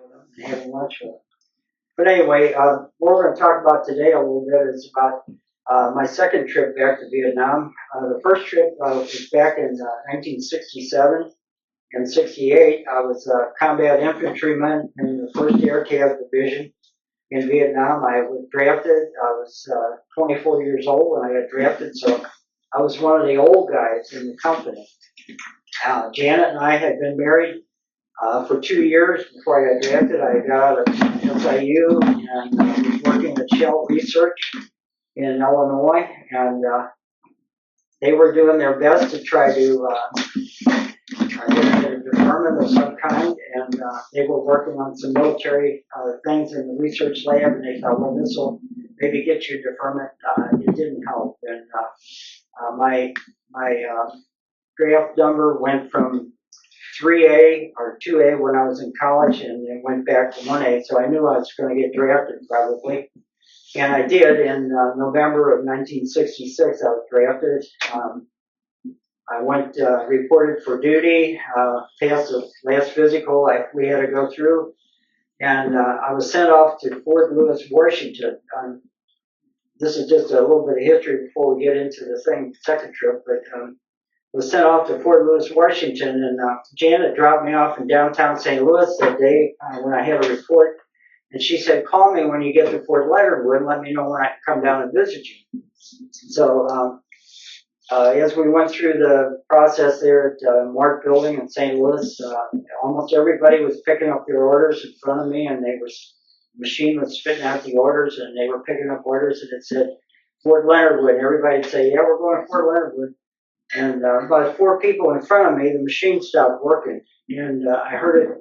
them and having lunch with them. But anyway, what we're going to talk about today a little bit is about my second trip back to Vietnam. The first trip was back in 1967 and 68. I was a combat infantryman in the 1st Air Cav Division in Vietnam. I was drafted. I was 24 years old when I got drafted, so I was one of the old guys in the company. Janet and I had been married for 2 years before I got drafted. I got out of SIU and was working at Shell Research in Illinois, and they were doing their best to try to get a deferment of some kind, and they were working on some military things in the research lab, and they thought, well, this will maybe get you a deferment. It didn't help, and my draft number went from 3A or 2A when I was in college, and it went back to 1A, so I knew I was going to get drafted probably. And I did. In November of 1966, I was drafted. I went, reported for duty, passed the last physical we had to go through, and I was sent off to Fort Lewis, Washington. This is just a little bit of history before we get into the second trip, but was sent off to Fort Lewis, Washington, and Janet dropped me off in downtown St. Louis that day when I had a report. And she said, call me when you get to Fort Leonard Wood and let me know when I can come down and visit you. So as we went through the process there at Mark Building in St. Louis, almost everybody was picking up their orders in front of me, and the machine was spitting out the orders, and they were picking up orders, and it said Fort Leonard Wood. And everybody would say, yeah, we're going to Fort Leonard Wood. And about 4 people in front of me, the machine stopped working, and I heard it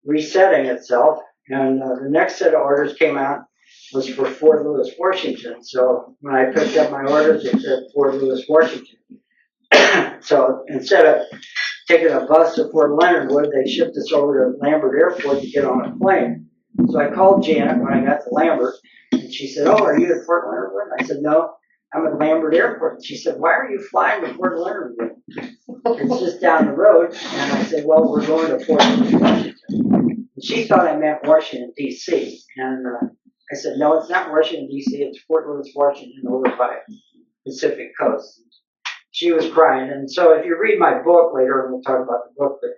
resetting itself. And the next set of orders came out was for Fort Lewis, Washington. So when I picked up my orders, it said Fort Lewis, Washington. So instead of taking a bus to Fort Leonard Wood, they shipped us over to Lambert Airport to get on a plane. So I called Janet when I got to Lambert, and she said, oh, are you at Fort Leonard Wood? I said, no, I'm at Lambert Airport. And she said, why are you flying to Fort Leonard Wood? It's just down the road. And I said, well, we're going to Fort Lewis, Washington. She thought I meant Washington, D.C., and I said, no, it's not Washington, D.C., it's Fort Lewis, Washington, over by Pacific Coast. She was crying, and so if you read my book later, and we'll talk about the book, but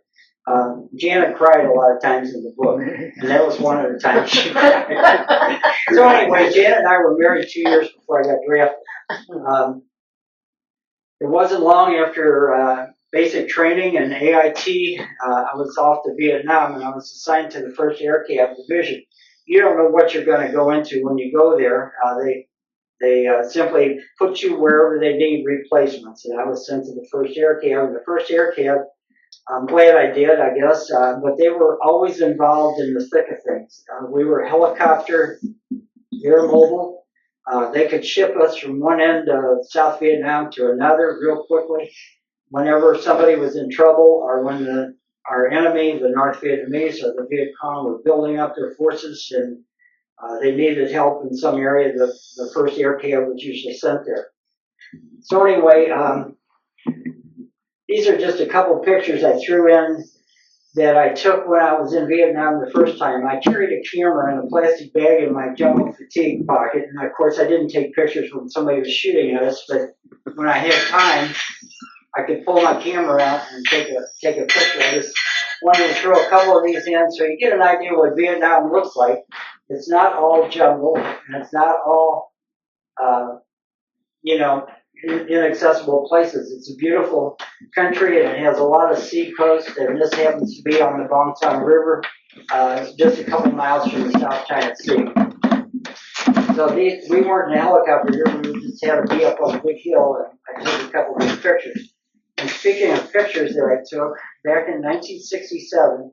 Janet cried a lot of times in the book, and that was one of the times she cried. So anyway, Janet and I were married 2 years before I got drafted. It wasn't long after basic training and AIT, I was off to Vietnam, and I was assigned to the 1st Air Cav Division. You don't know what you're going to go into when you go there. They simply put you wherever they need replacements, and I was sent to the 1st Air Cav. The 1st Air Cav, I'm glad I did, I guess, but they were always involved in the thick of things. We were helicopter, air mobile. They could ship us from one end of South Vietnam to another real quickly. Whenever somebody was in trouble, or when our enemy, the North Vietnamese or the Viet Cong, were building up their forces and they needed help in some area, the 1st Air Cav was usually sent there. So anyway, these are just a couple pictures I threw in that I took when I was in Vietnam the first time. I carried a camera in a plastic bag in my jungle fatigue pocket, and of course I didn't take pictures when somebody was shooting at us, but when I had time, I could pull my camera out and take a picture. I just wanted to throw a couple of these in so you get an idea what Vietnam looks like. It's not all jungle, and it's not all, inaccessible places. It's a beautiful country, and it has a lot of sea coast, and this happens to be on the Bong Son River. It's just a couple miles from the South China Sea. So we weren't in a helicopter here, we just had to be up on a big hill, and I took a couple of these pictures. And speaking of pictures that I took, back in 1967,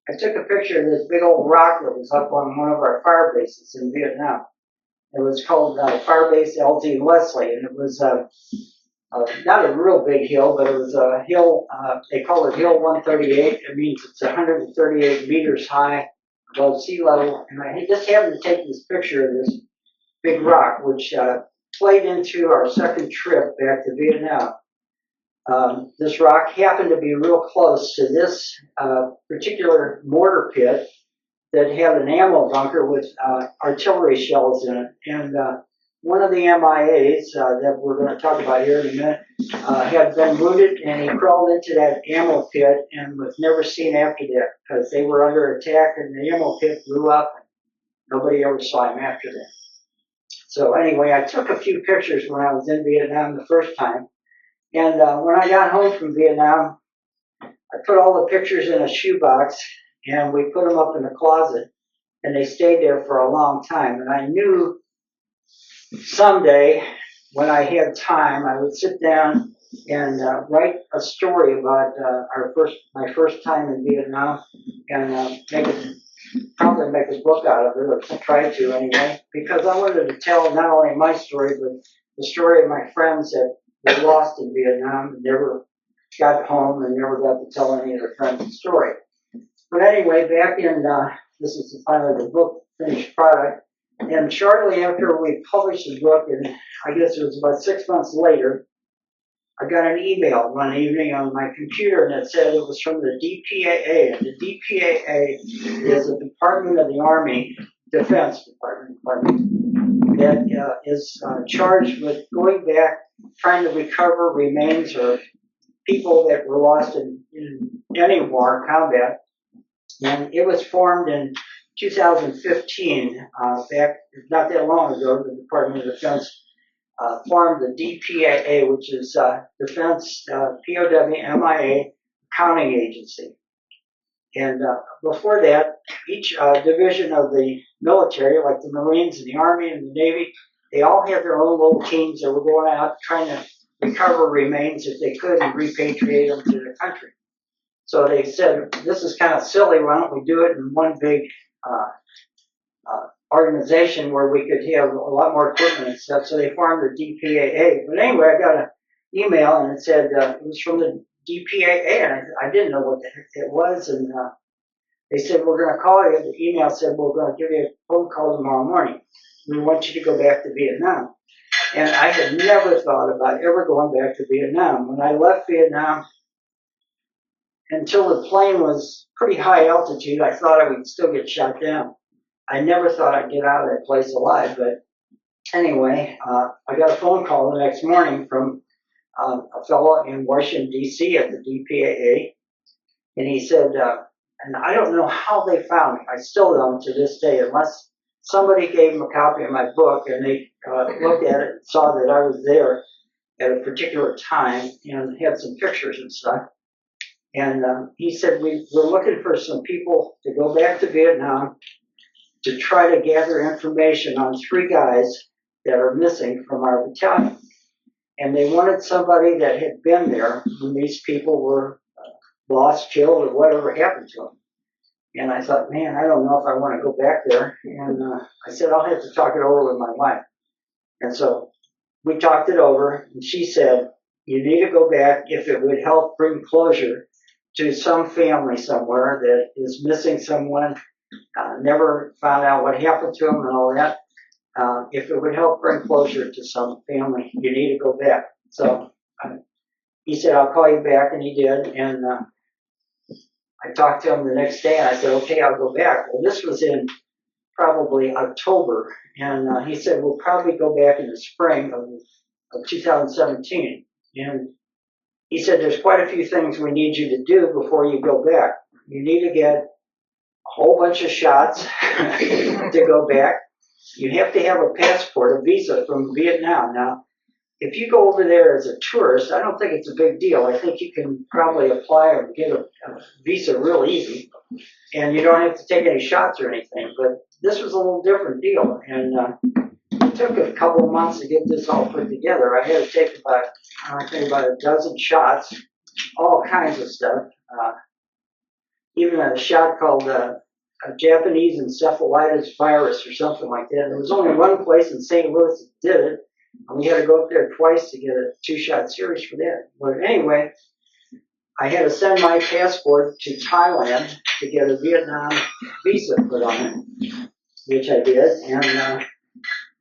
I took a picture of this big old rock that was up on one of our fire bases in Vietnam. It was called Firebase LT Leslie, and it was not a real big hill, but it was a hill, they call it Hill 138. It means it's 138 meters high above sea level. And I just happened to take this picture of this big rock, which played into our second trip back to Vietnam. This rock happened to be real close to this particular mortar pit that had an ammo bunker with artillery shells in it. And one of the MIAs that we're going to talk about here in a minute had been wounded, and he crawled into that ammo pit and was never seen after that because they were under attack and the ammo pit blew up and nobody ever saw him after that. So anyway, I took a few pictures when I was in Vietnam the first time. And when I got home from Vietnam, I put all the pictures in a shoebox and we put them up in the closet, and they stayed there for a long time. And I knew someday when I had time, I would sit down and write a story about my first time in Vietnam, and probably make a book out of it, or try to anyway, because I wanted to tell not only my story, but the story of my friends that were lost in Vietnam and never got home and never got to tell any of their friends the story. But anyway, back in, this is finally the book, finished product, and shortly after we published the book, and I guess it was about 6 months later, I got an email one evening on my computer, and it said it was from the DPAA. And the DPAA is the Department of the Army, Defense Department, that is charged with going back, trying to recover remains of people that were lost in any war, combat. And it was formed in 2015, back not that long ago. The Department of Defense formed the DPAA, which is Defense POW MIA Accounting Agency. And before that, each division of the military, like the Marines and the Army and the Navy, they all had their own little teams that were going out trying to recover remains if they could and repatriate them to the country. So they said, this is kind of silly, why don't we do it in one big organization where we could have a lot more equipment and stuff. So they formed the DPAA. But anyway, I got an email and it said it was from the DPAA, and I didn't know what the heck it was. And they said, we're going to call you. The email said, we're going to give you a phone call tomorrow morning. We want you to go back to Vietnam. And I had never thought about ever going back to Vietnam. When I left Vietnam, until the plane was pretty high altitude, I thought I would still get shot down. I never thought I'd get out of that place alive. But anyway, I got a phone call the next morning from a fellow in Washington, D.C. at the DPAA. And he said, and I don't know how they found me. I still don't to this day, unless somebody gave them a copy of my book and they looked at it and saw that I was there at a particular time and had some pictures and stuff. And he said, we're looking for some people to go back to Vietnam to try to gather information on 3 guys that are missing from our battalion. And they wanted somebody that had been there when these people were lost, killed, or whatever happened to them. And I thought, man, I don't know if I want to go back there. And I said, I'll have to talk it over with my wife. And so we talked it over, and she said, you need to go back if it would help bring closure to some family somewhere that is missing someone, never found out what happened to them and all that. If it would help bring closure to some family, you need to go back. So he said, I'll call you back, and he did. And I talked to him the next day, and I said, okay, I'll go back. Well, this was in probably October, and he said, we'll probably go back in the spring of 2017. And he said, there's quite a few things we need you to do before you go back. You need to get a whole bunch of shots to go back. You have to have a passport, a visa from Vietnam. Now, if you go over there as a tourist, I don't think it's a big deal. I think you can probably apply or get a visa real easy, and you don't have to take any shots or anything. But this was a little different deal, and it took a couple of months to get this all put together. I had to take about a dozen shots, all kinds of stuff. Even a shot called a Japanese encephalitis virus or something like that. There was only one place in St. Louis that did it, and we had to go up there twice to get a 2-shot series for that. But anyway, I had to send my passport to Thailand to get a Vietnam visa put on it, which I did, and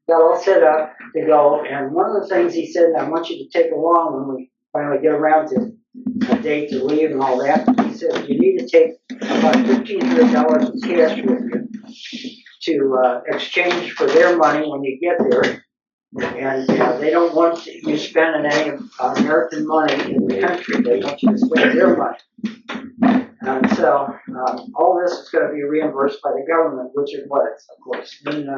got all set up to go. And one of the things he said, I want you to take along when we finally get around to a date to leave and all that, he said, you need to take about $1,500 in cash with you. exchange for their money when you get there. And they don't want you spending any American money in the country. They want you to spend their money. And so all this is going to be reimbursed by the government, which it was, of course. And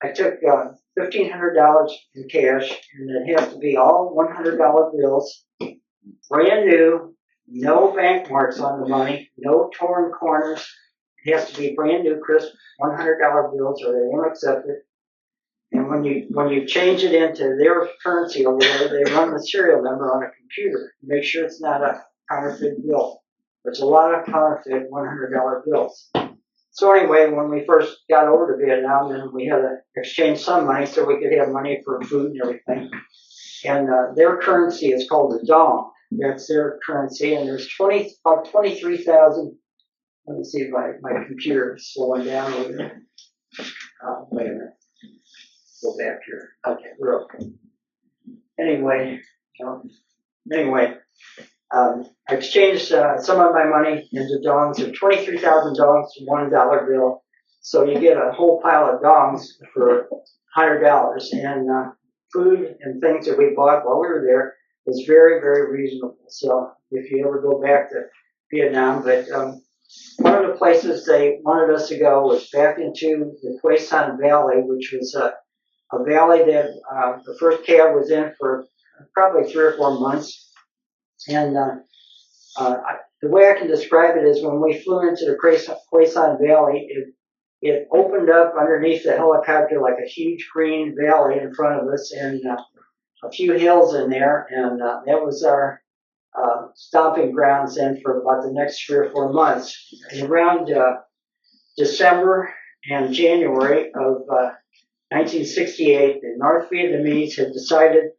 I took $1,500 in cash, and it has to be all $100 bills, brand new, no bank marks on the money, no torn corners. It has to be brand new, crisp $100 bills, or they won't accept it. And when you change it into their currency over there, they run the serial number on a computer to make sure it's not a counterfeit bill. There's a lot of counterfeit $100 bills. So anyway, when we first got over to Vietnam, then we had to exchange some money so we could have money for food and everything. And their currency is called the dong. That's their currency, and there's about 23,000. Let me see if my computer is slowing down a little bit. Wait a minute. Go back here. Okay, we're okay. Anyway, I exchanged some of my money into dongs, and 23,000 dongs to $1 bill. So you get a whole pile of dongs for $100. And food and things that we bought while we were there was very, very reasonable. So if you ever go back to Vietnam, but one of the places they wanted us to go was back into the Quay Son Valley, which was a valley that the first cab was in for probably 3 or 4 months. And the way I can describe it is when we flew into the Quay Son Valley, it opened up underneath the helicopter like a huge green valley in front of us, and a few hills in there, and that was our stomping grounds then for about the next 3 or 4 months. And around December and January of 1968, the North Vietnamese had decided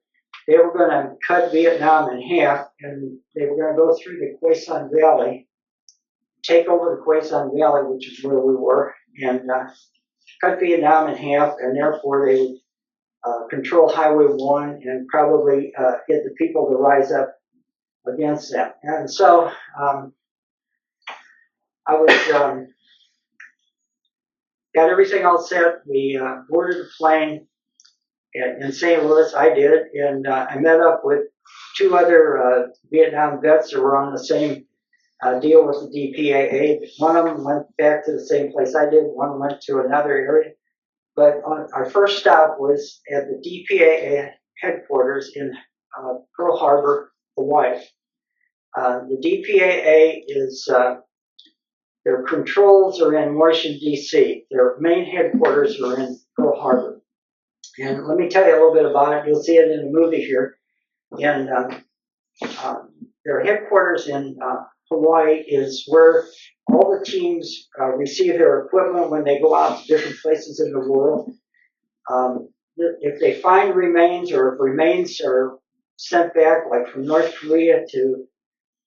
they were going to cut Vietnam in half, and they were going to go through the Quay Son Valley, take over the Quay Son Valley, which is where we were, and cut Vietnam in half, and therefore they would control Highway 1 and probably get the people to rise up against them. And so I was got everything all set. We boarded the plane in St. Louis. I did, and I met up with 2 other Vietnam vets that were on the same deal with the DPAA. One of them went back to the same place I did. One went to another area. But our first stop was at the DPAA headquarters in Pearl Harbor, Hawaii. The DPAA is, their controls are in Washington, D.C. Their main headquarters are in Pearl Harbor. And let me tell you a little bit about it. You'll see it in the movie here. And their headquarters in Hawaii is where all the teams receive their equipment when they go out to different places in the world. If they find remains, or if remains are sent back, like from North Korea to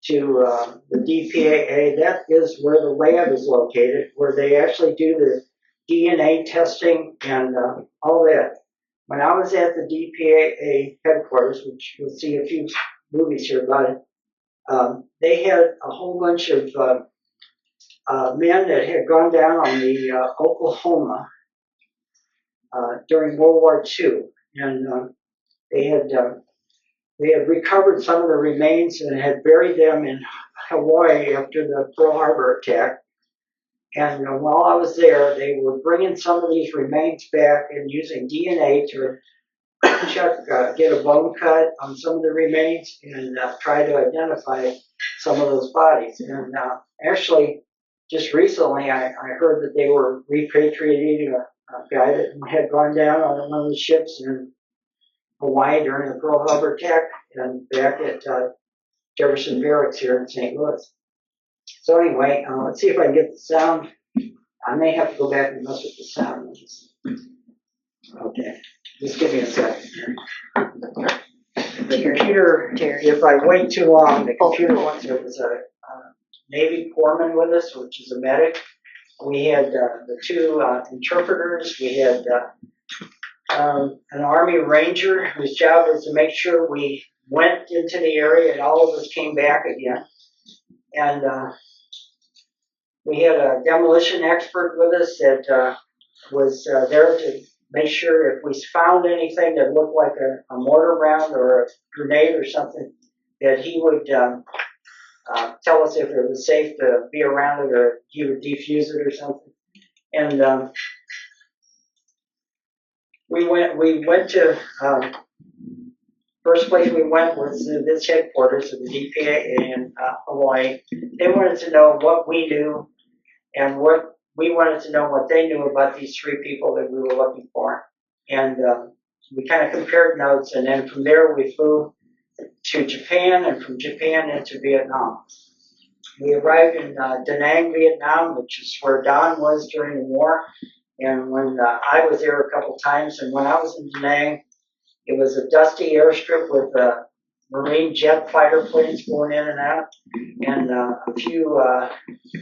the DPAA, that is where the lab is located, where they actually do the DNA testing and all that. When I was at the DPAA headquarters, which you'll see a few movies here about it, they had a whole bunch of men that had gone down on the Oklahoma during World War II, and they had recovered some of the remains and had buried them in Hawaii after the Pearl Harbor attack. And while I was there, they were bringing some of these remains back and using DNA to check, get a bone cut on some of the remains and try to identify some of those bodies. And actually, just recently, I heard that they were repatriating a guy that had gone down on one of the ships in Hawaii during the Pearl Harbor attack and back at Jefferson Barracks here in St. Louis. So anyway, let's see if I can get the sound. I may have to go back and mess with the sound. Okay, just give me a second here. The computer, if I wait too long, the computer wants, there was a Navy corpsman with us, which is a medic. We had the 2 interpreters. We had an Army Ranger whose job was to make sure we went into the area and all of us came back again. And We had a demolition expert with us that was there to make sure if we found anything that looked like a mortar round or a grenade or something, that he would tell us if it was safe to be around it or he would defuse it or something. And we went to first place we went was this headquarters of the DPAA in Hawaii. They wanted to know what we knew and what we wanted to know what they knew about these three people that we were looking for. And we kind of compared notes, and then from there we flew to Japan, and from Japan into Vietnam. We arrived in Da Nang, Vietnam, which is where Don was during the war. And when I was there a couple times, and when I was in Da Nang, it was a dusty airstrip with Marine jet fighter planes going in and out, and a few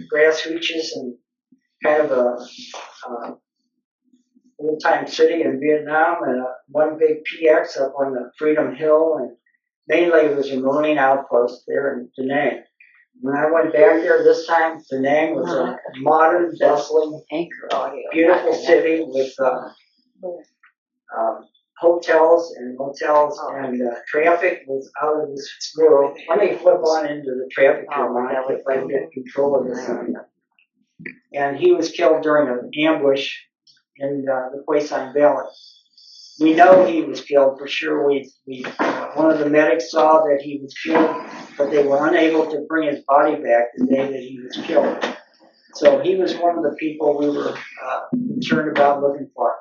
grass hooches, and kind of a old-time city in Vietnam, and one big PX up on the Freedom Hill, and mainly it was a Marine outpost there in Da Nang. When I went back there this time, Da Nang was a modern, bustling, beautiful city with hotels and motels, and traffic was out of this world. Let me flip on into the traffic here, if I can get control of this. And he was killed during an ambush in the Quaysine Valley. We know he was killed for sure. One of the medics saw that he was killed, but they were unable to bring his body back the day that he was killed. So he was one of the people we were concerned about looking for.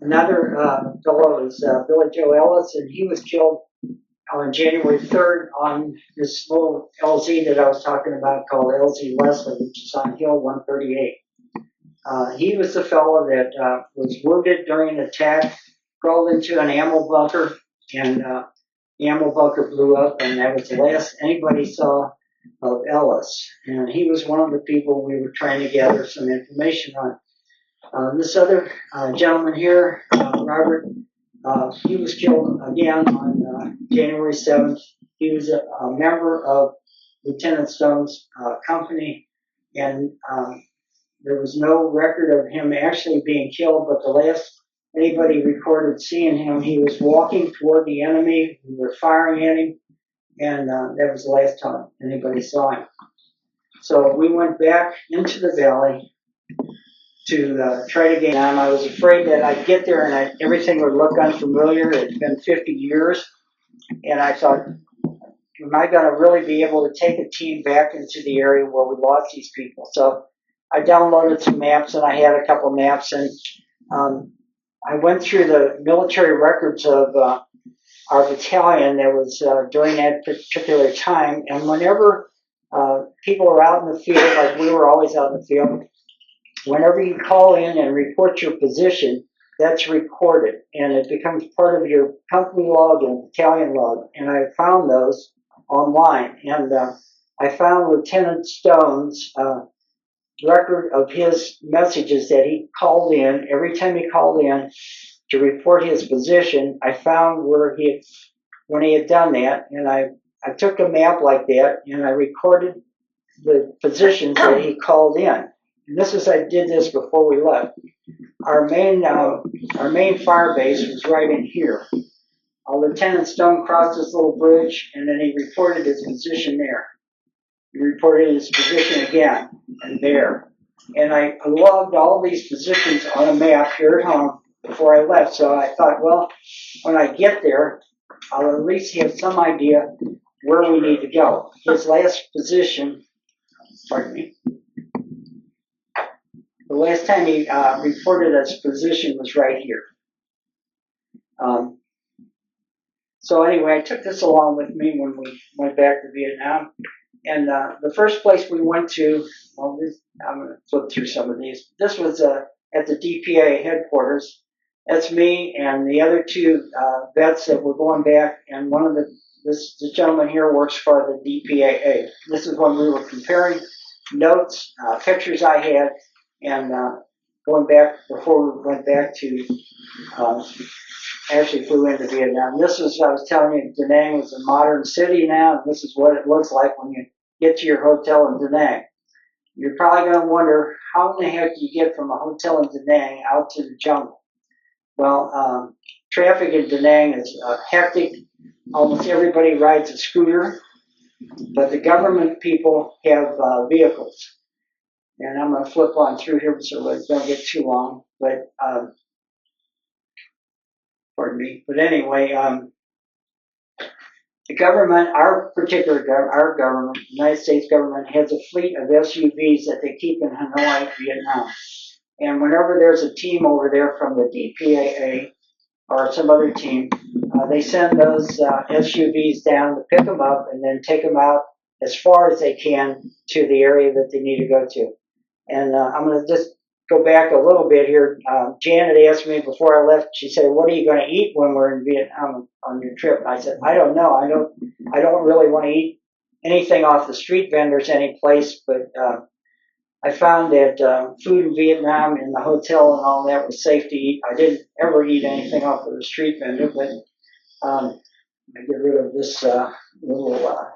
Another fellow was Billy Joe Ellis, and he was killed on January 3rd on this little LZ that I was talking about called LZ Leslie, which is on Hill 138. He was the fellow that was wounded during an attack, crawled into an ammo bunker, and the ammo bunker blew up, and that was the last anybody saw of Ellis. And he was one of the people we were trying to gather some information on. This other gentleman here, Robert, he was killed again on January 7th. He was a member of Lieutenant Stone's company, and there was no record of him actually being killed, but the last anybody recorded seeing him, he was walking toward the enemy. We were firing at him, and that was the last time anybody saw him. So we went back into the valley to try to gain him. I was afraid that I'd get there and everything would look unfamiliar. It's been 50 years, and I thought, am I going to really be able to take a team back into the area where we lost these people? So I downloaded some maps, and I had a couple maps, and I went through the military records of our battalion that was during that particular time, and whenever people are out in the field, like we were always out in the field, whenever you call in and report your position, that's recorded, and it becomes part of your company log and battalion log, and I found those online, and I found Lieutenant Stone's record of his messages that he called in. Every time he called in to report his position, I found when he had done that, and I took a map like that, and I recorded the positions that he called in. And I did this before we left. Our main fire base was right in here. Lieutenant Stone crossed this little bridge, and then he reported his position there. He reported his position again, and there. And I logged all these positions on a map here at home before I left. So I thought, well, when I get there, I'll at least have some idea where we need to go. His last position, pardon me, the last time he reported his position was right here. So anyway, I took this along with me when we went back to Vietnam. And the first place we went to, I'm going to flip through some of these. This was at the DPA headquarters. That's me and the other two vets that were going back. And this gentleman here works for the DPAA. This is when we were comparing notes, pictures I had, and going back before we went back to actually flew into Vietnam. This was, I was telling you, Da Nang was a modern city now, and this is what it looks like when you get to your hotel in Da Nang. You're probably going to wonder, how in the heck do you get from a hotel in Da Nang out to the jungle? Well, traffic in Da Nang is hectic. Almost everybody rides a scooter, but the government people have vehicles. And I'm going to flip on through here so it don't get too long. But pardon me. But anyway, the government, our government, the United States government, has a fleet of SUVs that they keep in Hanoi, Vietnam. And whenever there's a team over there from the DPAA or some other team, they send those SUVs down to pick them up and then take them out as far as they can to the area that they need to go to. And I'm going to just go back a little bit here. Janet asked me before I left, she said, what are you going to eat when we're in Vietnam on your trip? And I said, I don't know. I don't really want to eat anything off the street vendors any place, but I found that food in Vietnam in the hotel and all that was safe to eat. I didn't ever eat anything off of the street vendor, but I get rid of this little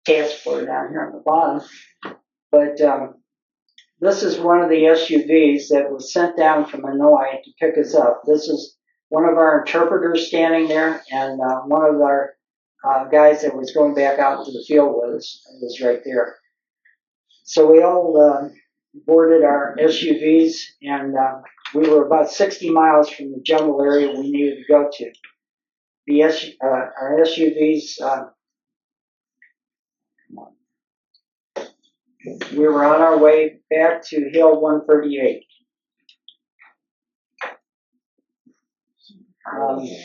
task bar down here on the bottom. But this is one of the SUVs that was sent down from Hanoi to pick us up. This is one of our interpreters standing there, and one of our guys that was going back out into the field with us was right there. So we all boarded our SUVs, and we were about 60 miles from the jungle area we needed to go to. Our SUVs, we were on our way back to Hill 138.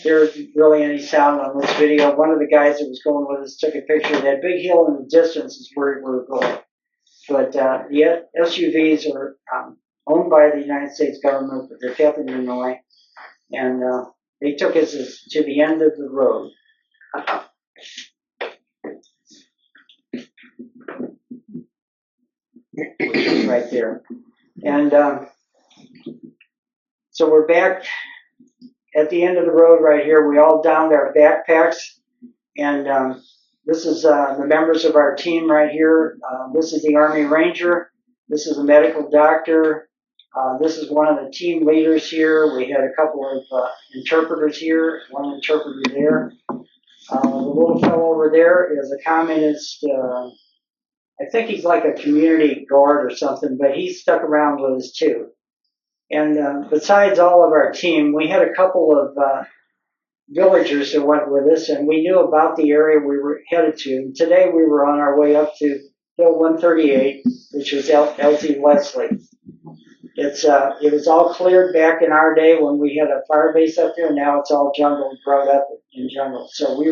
There's really any sound on this video. One of the guys that was going with us took a picture of that big hill in the distance is where we were going. But the SUVs are owned by the United States government, but they're kept in Hanoi. And they took us to the end of the road. Which is right there. And so we're back at the end of the road right here. We all donned our backpacks, and this is the members of our team right here. This is the Army Ranger. This is a medical doctor. This is one of the team leaders here. We had a couple of interpreters here, one interpreter there. The little fellow over there is a communist. I think he's like a community guard or something, but he's stuck around with us too. And besides all of our team, we had a couple of villagers that went with us, and we knew about the area we were headed to. And today we were on our way up to Hill 138, which was LT Leslie. It was all cleared back in our day when we had a fire base up there. Now it's all jungle, brought up in jungle. So we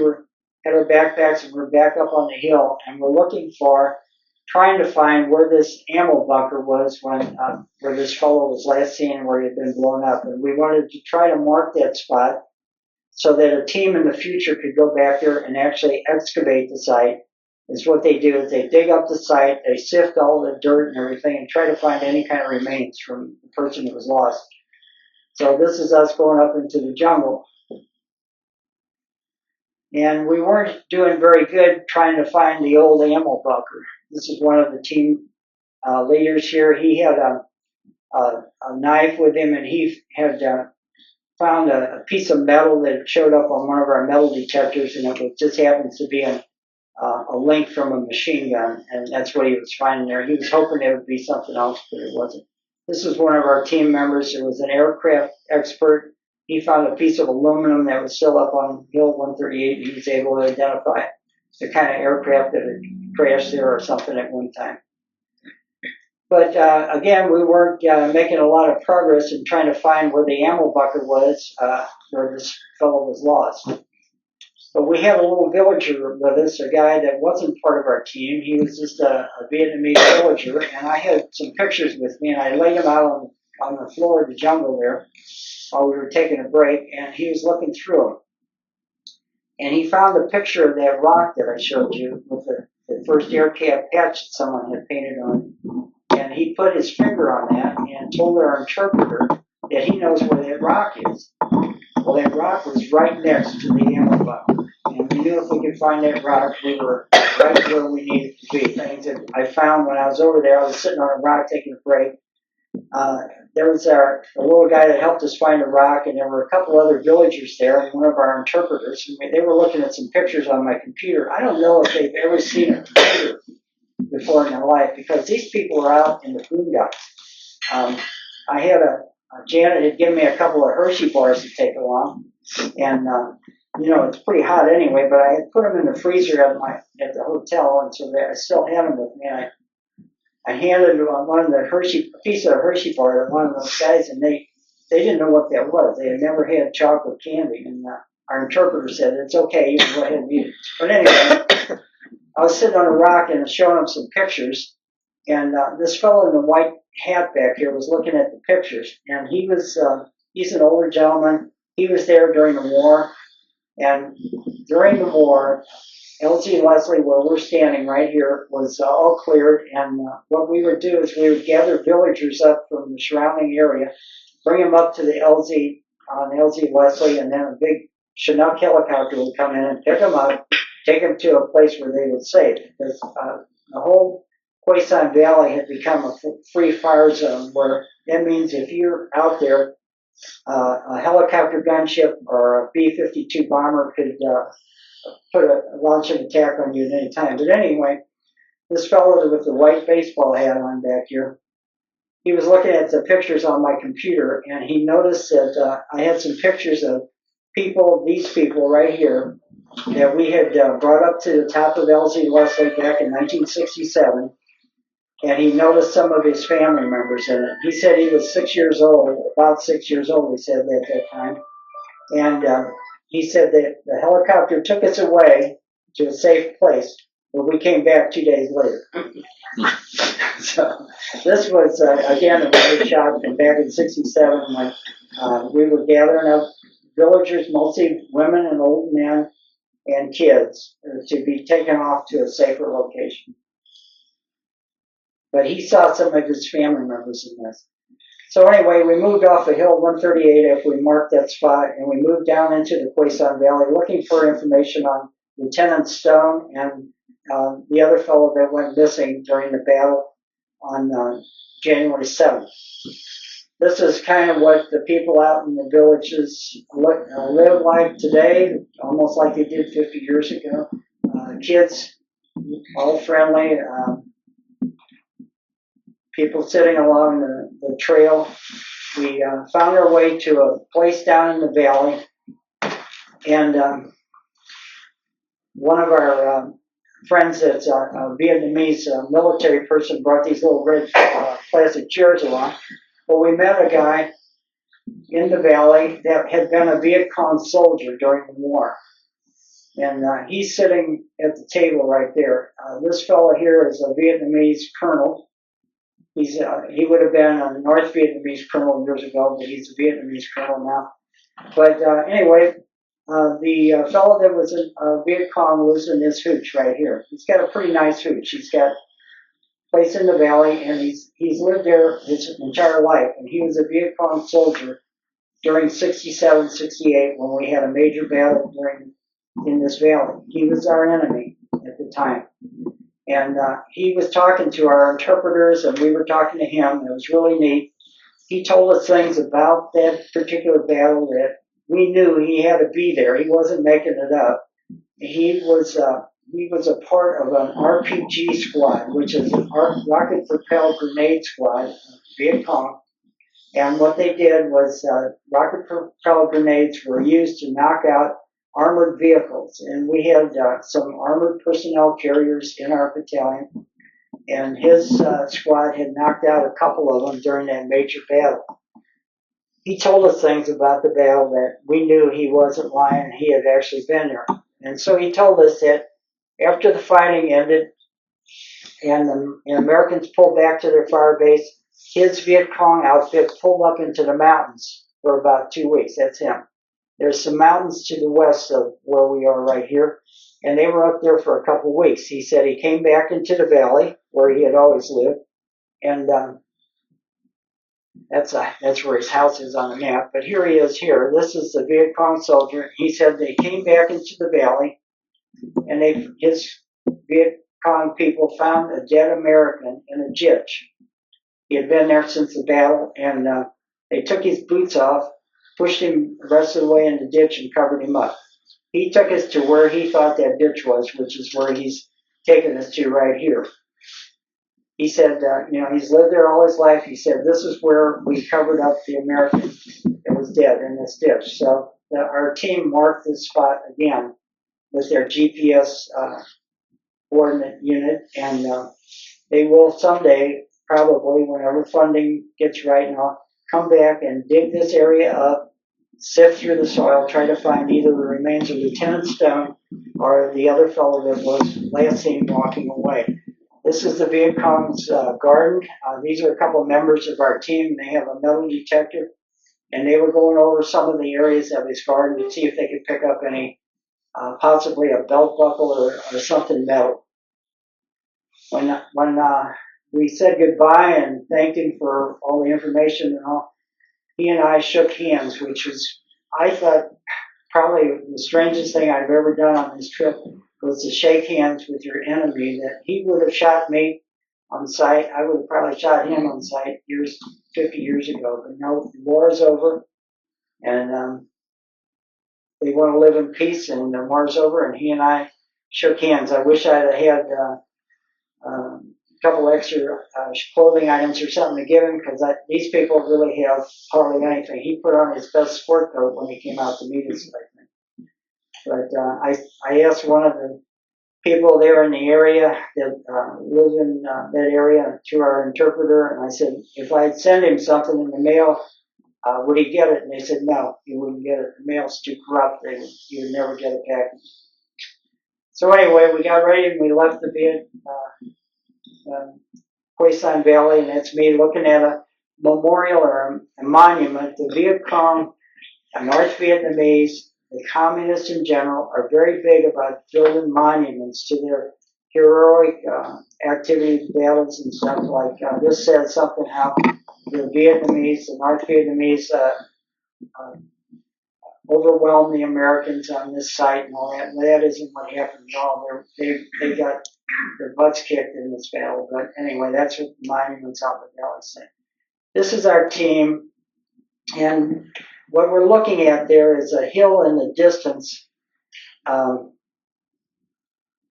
had our backpacks and we're back up on the hill, and we're trying to find where this ammo bunker was when where this fellow was last seen, where he had been blown up. And we wanted to try to mark that spot so that a team in the future could go back there and actually excavate the site. Is what they do is they dig up the site, they sift all the dirt and everything, and try to find any kind of remains from the person who was lost. So this is us going up into the jungle. And we weren't doing very good trying to find the old ammo bunker. This is one of the team leaders here. He had a knife with him, and he had found a piece of metal that showed up on one of our metal detectors, and it just happens to be a link from a machine gun, and that's what he was finding there. He was hoping it would be something else, but it wasn't. This was one of our team members. It was an aircraft expert. He found a piece of aluminum that was still up on Hill 138, and he was able to identify the kind of aircraft that had crashed there or something at one time. But again, we weren't making a lot of progress in trying to find where the ammo bucket was, where this fellow was lost. But we had a little villager with us, a guy that wasn't part of our team. He was just a Vietnamese villager, and I had some pictures with me, and I laid them out on the floor of the jungle there while we were taking a break, and he was looking through them. And he found a picture of that rock that I showed you with the first air cap patch that someone had painted on. And he put his finger on that and told our interpreter that he knows where that rock is. Well, that rock was right next to the ammo bunker. And we knew if we could find that rock, we were right where we needed to be. Things that I found when I was over there, I was sitting on a rock taking a break. There was a little guy that helped us find a rock, and there were a couple other villagers there, and one of our interpreters. And they were looking at some pictures on my computer. I don't know if they've ever seen a computer before in their life, because these people are out in the boondocks. I had Janet had given me a couple of Hershey bars to take along, and it's pretty hot anyway. But I had put them in the freezer at the hotel, and so I still had them with me. And I handed one of the piece of Hershey bar to one of those guys, and they didn't know what that was. They had never had chocolate candy, and our interpreter said, "It's okay, you can go ahead and eat it." But anyway, I was sitting on a rock and showing him some pictures, and this fellow in the white hat back here was looking at the pictures, and he's an older gentleman. He was there during the war, and during the war, LZ Leslie, where we're standing right here, was all cleared, and what we would do is we would gather villagers up from the surrounding area, bring them up to the LZ Leslie, and then a big Chinook helicopter would come in and pick them up, take them to a place where they would safe, because the whole Quezon Valley had become a free fire zone, where that means if you're out there, a helicopter gunship or a B-52 bomber could launch an attack on you at any time. But anyway, this fellow with the white baseball hat on back here, he was looking at the pictures on my computer, and he noticed that I had some pictures of these people right here, that we had brought up to the top of LZ Leslie back in 1967, and he noticed some of his family members in it. He said he was 6 years old, about 6 years old, he said at that time, and he said that the helicopter took us away to a safe place, but we came back 2 days later. So this was, again, a very shock from back in 67 when we were gathering up villagers, mostly women and old men and kids, to be taken off to a safer location. But he saw some of his family members in this. So anyway, we moved off of Hill 138 after we marked that spot, and we moved down into the Quezon Valley looking for information on Lieutenant Stone and the other fellow that went missing during the battle on January 7th. This is kind of what the people out in the villages live like today, almost like they did 50 years ago. Kids, all friendly. People sitting along the trail. We found our way to a place down in the valley, and one of our friends that's a Vietnamese military person brought these little red plastic chairs along. Well, we met a guy in the valley that had been a Viet Cong soldier during the war, and he's sitting at the table right there. This fellow here is a Vietnamese colonel. He would have been a North Vietnamese colonel years ago, but he's a Vietnamese colonel now. But anyway, the fellow that was a Viet Cong lives in this hooch right here. He's got a pretty nice hooch. He's got a place in the valley, and he's lived there his entire life. And he was a Viet Cong soldier during 67, 68 when we had a major battle in this valley. He was our enemy at the time. And he was talking to our interpreters, and we were talking to him. It was really neat. He told us things about that particular battle that we knew he had to be there. He wasn't making it up. He was a part of an RPG squad, which is a rocket-propelled grenade squad, Viet Cong. And what they did was rocket-propelled grenades were used to knock out armored vehicles, and we had some armored personnel carriers in our battalion, and his squad had knocked out a couple of them during that major battle. He told us things about the battle that we knew he wasn't lying. He had actually been there. And so he told us that after the fighting ended and the Americans pulled back to their fire base, his Viet Cong outfit pulled up into the mountains for about 2 weeks. That's him. There's some mountains to the west of where we are right here, and they were up there for a couple of weeks. He said he came back into the valley where he had always lived, and that's where his house is on the map. But here he is here. This is the Viet Cong soldier. He said they came back into the valley, and his Viet Cong people found a dead American in a ditch. He had been there since the battle, and they took his boots off, pushed him the rest of the way in the ditch, and covered him up. He took us to where he thought that ditch was, which is where he's taken us to right here. He said, he's lived there all his life. He said, this is where we covered up the American that was dead in this ditch. So our team marked this spot again with their GPS coordinate unit, and they will someday, probably whenever funding gets right now, come back and dig this area up, sift through the soil, try to find either the remains of Lieutenant Stone or the other fellow that was last seen walking away. This is the Viet Cong's garden. These are a couple of members of our team. They have a metal detector, and they were going over some of the areas of his garden to see if they could pick up any, possibly a belt buckle or something metal. When we said goodbye and thanked him for all the information and all, he and I shook hands, which was, I thought, probably the strangest thing I've ever done on this trip was to shake hands with your enemy. That he would have shot me on sight. I would have probably shot him on sight 50 years ago. But no, the war is over, and they want to live in peace, and the war's over, and he and I shook hands. I wish I'd had a couple extra clothing items or something to give him, because these people really have hardly anything. He put on his best sport coat when he came out to meet us, I think. But I asked one of the people there in the area that live in that area through our interpreter, and I said, if I'd send him something in the mail, would he get it? And they said, no, he wouldn't get it. The mail's too corrupt. He would never get it back. So anyway, we got ready and we left the Viet Hue San Valley, and that's me looking at a memorial or a monument. The Viet Cong, North Vietnamese, the communists in general are very big about building monuments to their heroic activities, battles, and stuff like this says something how the Vietnamese, the North Vietnamese overwhelmed the Americans on this site and all that. And that isn't what happened at all. They got their butts kicked in this battle. But anyway, that's what the monuments out in the valley say. This is our team, and what we're looking at there is a hill in the distance. Let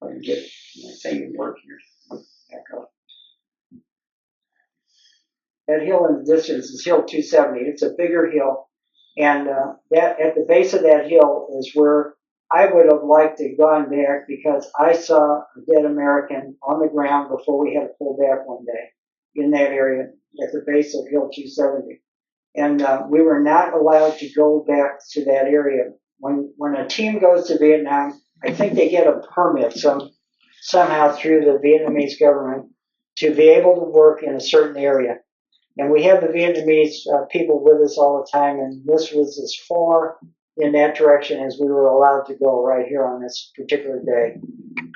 me get my thing to work here. Back up. That hill in the distance is Hill 270. It's a bigger hill, and that at the base of that hill is where I would have liked to have gone back, because I saw a dead American on the ground before we had to pull back one day in that area at the base of Hill 270. And we were not allowed to go back to that area. When a team goes to Vietnam, I think they get a permit somehow through the Vietnamese government to be able to work in a certain area. And we have the Vietnamese people with us all the time, and this was as far in that direction as we were allowed to go right here on this particular day.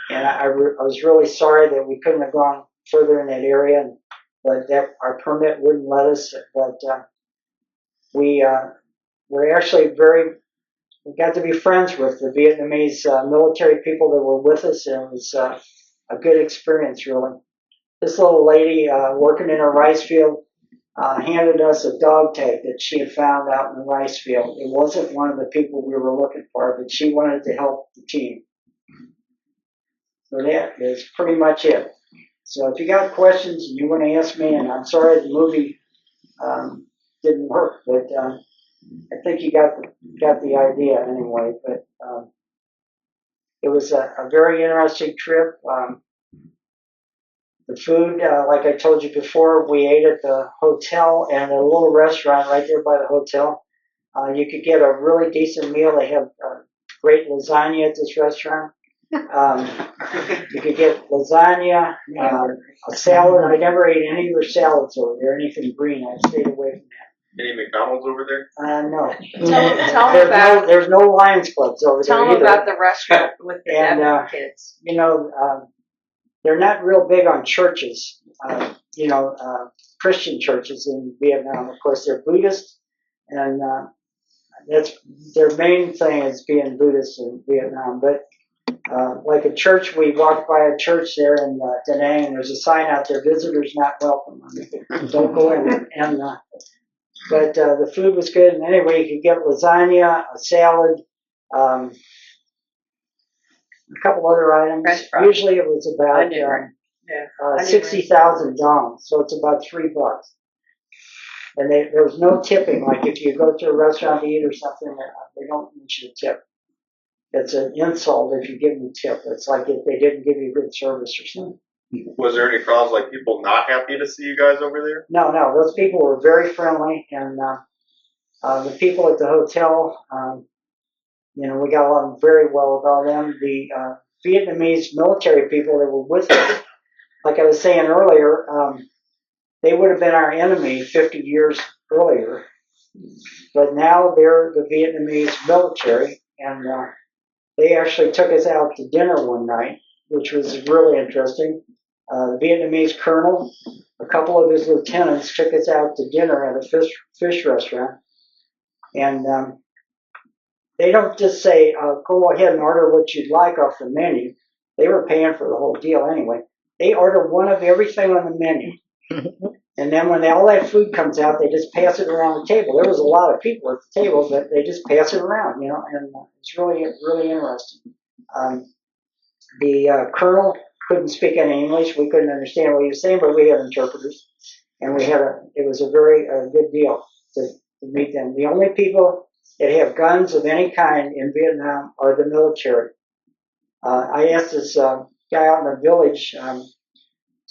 And I was really sorry that we couldn't have gone further in that area, but that our permit wouldn't let us. But we were actually we got to be friends with the Vietnamese military people that were with us, and it was a good experience, really. This little lady working in a rice field handed us a dog tag that she had found out in the rice field. It wasn't one of the people we were looking for, but she wanted to help the team. So that is pretty much it. So if you got questions and you want to ask me, and I'm sorry the movie didn't work, but I think you got the idea anyway. But it was a very interesting trip. The food, like I told you before, we ate at the hotel and a little restaurant right there by the hotel. You could get a really decent meal. They have great lasagna at this restaurant. You could get lasagna, a salad. I never ate any of their salads over there, anything green. I stayed away from that. Any McDonald's over there? No. There's no Lions clubs over there either. Tell them about the restaurant with the Devon kids. They're not real big on churches, Christian churches in Vietnam. Of course, they're Buddhist, and that's their main thing is being Buddhist in Vietnam. But Like a church, we walked by a church there in Da Nang, and there's a sign out there, visitors not welcome. I mean, don't go in there. And, but the food was good, and anyway, you could get lasagna, a salad, a couple other items. French fries. Usually it was about Onion ring. Yeah. 60,000 dong, so it's about $3. And there was no tipping. Like if you go to a restaurant to eat or something, they don't mention a tip. It's an insult if you give them a tip. It's like if they didn't give you good service or something. Was there any problems, like people not happy to see you guys over there? No, those people were very friendly, and the people at the hotel, we got along very well about them. The Vietnamese military people that were with us, like I was saying earlier, they would have been our enemy 50 years earlier, but now they're the Vietnamese military, and they actually took us out to dinner one night, which was really interesting. The Vietnamese colonel, a couple of his lieutenants took us out to dinner at a fish restaurant, and they don't just say, go ahead and order what you'd like off the menu. They were paying for the whole deal anyway. They order one of everything on the menu. And then when all that food comes out, they just pass it around the table. There was a lot of people at the table, but they just pass it around, and it's really, really interesting. The colonel couldn't speak any English. We couldn't understand what he was saying, but we had interpreters. And it was a very good deal to meet them. The only people that have guns of any kind in Vietnam are the military. I asked this guy out in the village,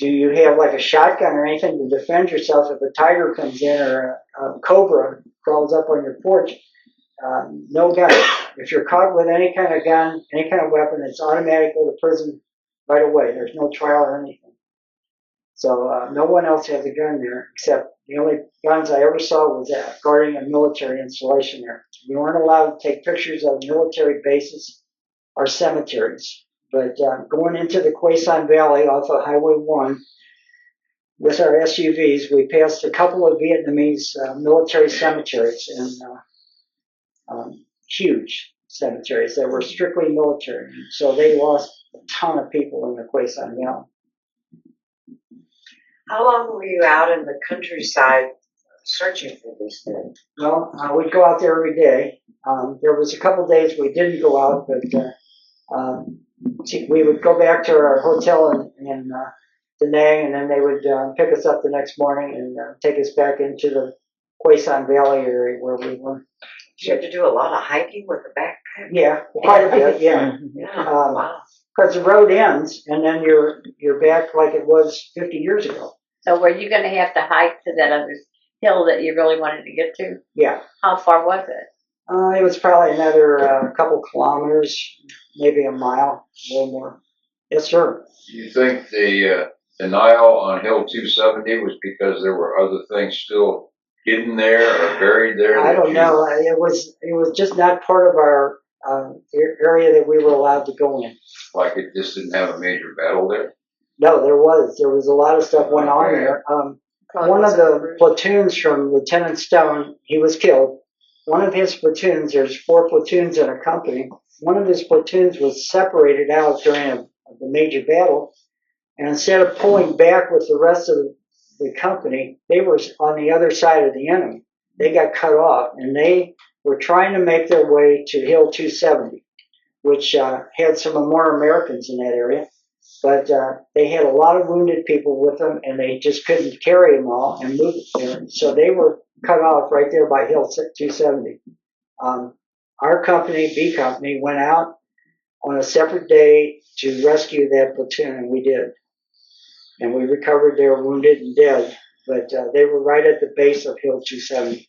do you have like a shotgun or anything to defend yourself if a tiger comes in or a cobra crawls up on your porch? No gun. If you're caught with any kind of gun, any kind of weapon, it's automatic, go to prison right away. There's no trial or anything. So no one else has a gun there, except the only guns I ever saw was guarding a military installation there. We weren't allowed to take pictures of military bases or cemeteries. But going into the Quay Son Valley off of Highway 1 with our SUVs, we passed a couple of Vietnamese military cemeteries, and huge cemeteries that were strictly military. So they lost a ton of people in the Quay Son Valley. How long were you out in the countryside searching for these things? Well, we'd go out there every day. There was a couple days we didn't go out, but we would go back to our hotel in Da Nang, and then they would pick us up the next morning and take us back into the Quay Son Valley area where we were. You had to do a lot of hiking with a backpack? Yeah, quite a bit, yeah. Wow. Because the road ends, and then you're back like it was 50 years ago. So were you going to have to hike to that other hill that you really wanted to get to? Yeah. How far was it? It was probably another couple kilometers, maybe a mile, a little more. Yes, sir. Do you think the denial on Hill 270 was because there were other things still hidden there or buried there? I don't know. It was just not part of our area that we were allowed to go in. Like it just didn't have a major battle there? No, there was a lot of stuff went on there. One of the platoons from Lieutenant Stone, he was killed. One of his platoons, there's 4 platoons in a company. One of his platoons was separated out during the major battle, and instead of pulling back with the rest of the company, they were on the other side of the enemy. They got cut off, and they were trying to make their way to Hill 270, which had some more Americans in that area. But they had a lot of wounded people with them, and they just couldn't carry them all and move it there. So they were cut off right there by Hill 270. Our company, B Company, went out on a separate day to rescue that platoon, and we did. And we recovered their wounded and dead, but they were right at the base of Hill 270.